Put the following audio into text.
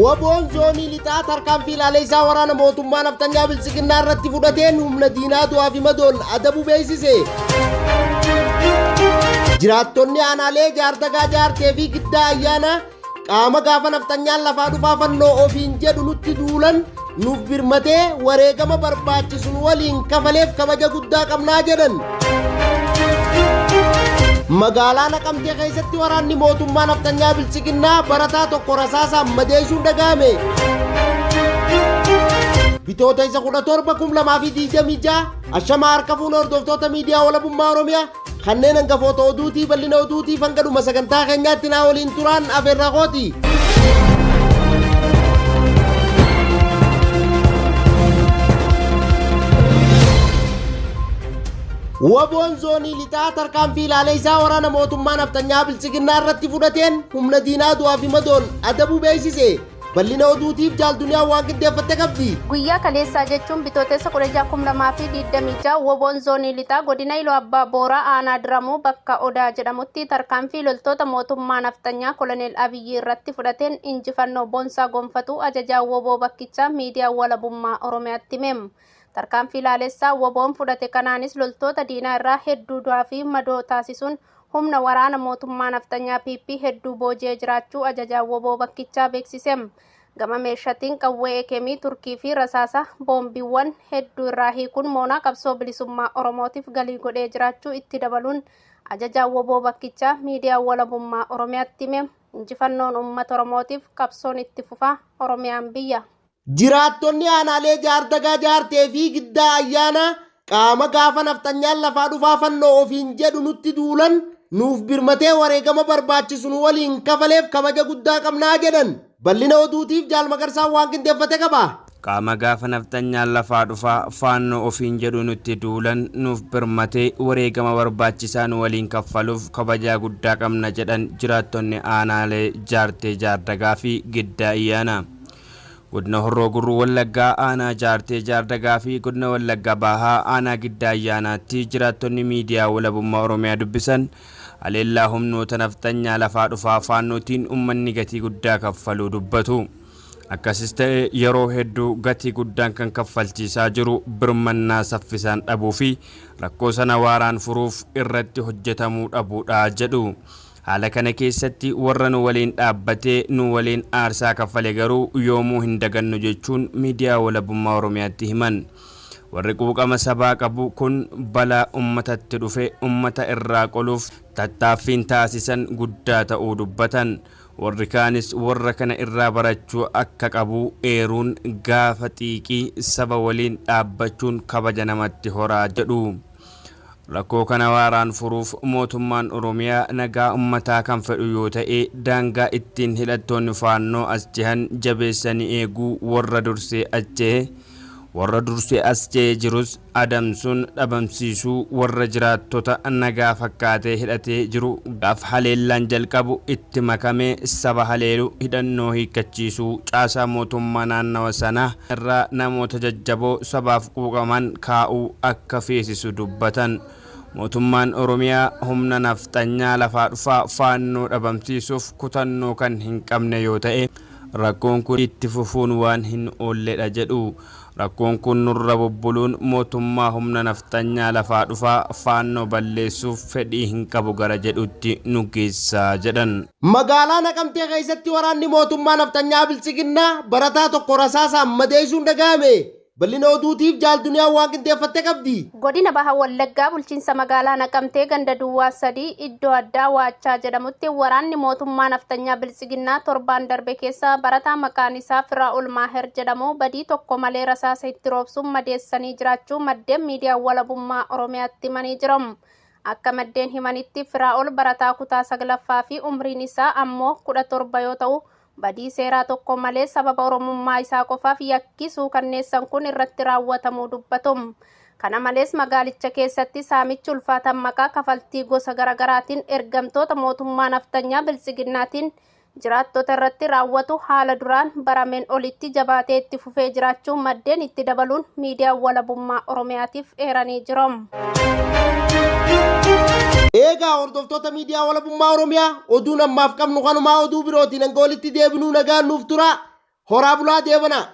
Waboon zoonii lixaa tarkaanfii ilaalcha waraana mootummaa naftanyaa bilchiginaa irratti fudhateen humna diinaa du'aa fi madoon adabu beeksise. Jiraattonni aanaalee jaardagaa jaartee fi giddaa ayyaana qaama gaafa naftanyaan lafaa dhufaa fannoo ofiin jedhu nutti duulan nuuf birmatee wareegama barbaachisu waliin kafaleef kabaja guddaa qabnaa jedhan. Magaalaa Naqamtee keessatti waraanni mootummaa naftanyaa bilchiginaa barataa tokko rasaasaan madeessuun dhagahame. Bitoota isa 17,2026 ashamaa harka fuun hordoftoota miidiyaa walabummaa Oromiyaa kanneen hangafoota oduutii bal'ina oduutii fangadhuma sagantaa keenyaatti naa waliin turaan afeerraa kooti. Waboon zoonii lixaa tarkaanfii ilaalcha waraana mootummaa naftanyaa bilchiginaa irratti fudhateen humna diinaa du'aa fi madoon adabu beeksise. Bal'ina oduutiif jaalduniyaa waan qindeeffatte qabdi. Guyyaa kaleessaa jechuun bitootessa 16,2026 waboon zoonii lixaa godina Iluu Abbaa Booraa aanaa Diramuu bakka Odaa jedhamutti tarkaanfii loltoota mootummaa naftanyaa Koloneel Abiyyi irratti fudhateen injifannoo boonsaa gonfatu ajajaa woboo bakkichaa miidiyaa walabummaa Oromiyaatti hime. Tarkaanfii ilaalessaa waboon fudhate kanaanis loltoota diinaa irraa hedduu du'aa fi madoo taasisuun humna waraana mootummaa naftanyaa PP hedduu boojee jiraachuu ajajaa woboo bakkichaa beeksise. Gama meeshaatiin qawwee ekemii turkii fi rasaasa boombiiwwan hedduu irraa hiikuun moonaa qabsoo bilisummaa Oromootiif galii godhee jiraachuu itti dabaluun ajajaa woboo bakkichaa miidiyaa walabummaa Oromiyaatti hime. Injifannoon uummata Oromootiif qabsoon itti fufaa Oromiyaan biyya. Jiraattonni aanaalee jaardagaa jaartee fi giddaa ayyaana qaama gaafa naftanyaan lafaa dhufaa fannoo ofiin jedhu nutti duulan nuuf birmatee wareegama barbaachisu waliin kafaleef kabaja guddaa qabnaa jedhan. Bal'ina oduutiif jaalmagarsaan waan qindeeffate qaba. Qaama gaafa naftanyaan lafaa dhufaa fannoo ofiin jedhu nutti duulan nuuf birmatee wareegama barbaachisaa waliin kaffaluuf kabaja guddaa qabna jedhan jiraattonni aanaalee jaartee jaardagaa fi giddaa ayyaana. Godina Horroo Gurruu Wallaggaa aanaa jaartee jaardagaa fi godina Wallaggaa Bahaa aanaa giddaa ayyaanaatti jiraattonni miidiyaa walabummaa Oromiyaa dubbisan haleellaa humnoota naftanyaa lafaa dhufaa faannootiin uummanni gatii guddaa kaffaluu dubbatu. Akkasis ta'e yeroo hedduu gatii guddaan kan kaffalchiisaa jiru birmannaa saffisaan dhabuu fi rakkoo sana waaraan furuuf irratti hojjetamuu dhabuudha jedhu. Haala kana keessatti warra nu waliin dhaabbatee nu waliin aarsaa kaffale garuu yoomuu hin dagannu jechuun miidiyaa walabummaa Oromiyaatti himan. Warri quuqama sabaa qabu kun balaa uummatatti dhufe uummata irraa qoluuf tattaaffiin taasisan guddaa ta'uu dubbatan. Warri kaanis warra kana irraa barachuu akka qabu eeruun gaafa xiiqii saba waliin dhaabbachuun kabaja namatti horaa jedhu. Rakkoo kana waaraan furuuf mootummaan Oromiyaa nagaa uummataa kan fedhu yoo ta'e daangaa ittiin hidhattoonni faannoo as jihan jabeessanii eeguu warra dursee as ce'ee jirus adamsuun dhabamsiisuu warra jiraattota nagaa fakkaatee hidhatee jiru gaaf haleellaan jalqabu itti makamee saba haleelu hidhannoo hiikkachiisuu caasaa mootummaa naannawa sanaa irraa namoota jajjaboo sabaaf quuqaman kaa'uu akka feesisu dubbatan. Mootummaan Oromiyaa humna naftanyaa lafaa dhufaa faannoo dhabamsiisuuf kutannoo kan hin qabne yoo ta'e rakkoon kun itti fufuun waan hin oolledha jedhu. Rakkoon kun nurra bubbuluun mootummaa humna naftanyaa lafaa dhufaa faannoo balleessuuf fedhii hin qabu gara jedhutti nu geessaa jedhan. Magaalaa Naqamtee keessatti waraanni mootummaa naftanyaa bilchiginaa barataa tokko rasaasaan madeessuun dhagahame. Bal'ina oduutiif jaalduniyaa waan qindeeffatte qabdi. Godina Baha Wallaggaa bulchiinsa magaalaa Naqamtee ganda duwwaa 3 iddoo addaa Waachaa jedhamutti waraanni mootummaa naftanyaa bilchiginaa torbaan darbe keessa barataa maqaan isaa Firaa'ol Maaher jedhamu badii tokko malee rasaasa itti roobsuun madeessanii jiraachuu maddeen miidiyaa walabummaa Oromiyaatti himanii jiru. Akka maddeen himanitti Firaa'ol barataa kutaa 9ffaa fi umriin isaa ammoo 17 yoo ta'u badii seeraa tokko malee sababa oromummaa isaa qofaaf yakkisuu kanneessan kun irratti raawwatamuu dubbatu. Kana malees magaalicha keessatti saamichi ulfaatan maqaa kafaltii gosa garaagaraatiin ergamtoota mootummaa naftanyaa bilchiginnaatiin jiraattota irratti raawwatu haala duraan barameen olitti jabaatee itti fufee jiraachuu maddeen itti dabaluun miidiyaa walabummaa Oromiyaatiif eeranii jiru. Eegaa hordoftoota miidiyaa walabummaa Oromiyaa oduu namaaf qabnu kanumaa oduu birootiin angolitti deebinuu nagaan nuuf tura. horaa bulaa deebanaa.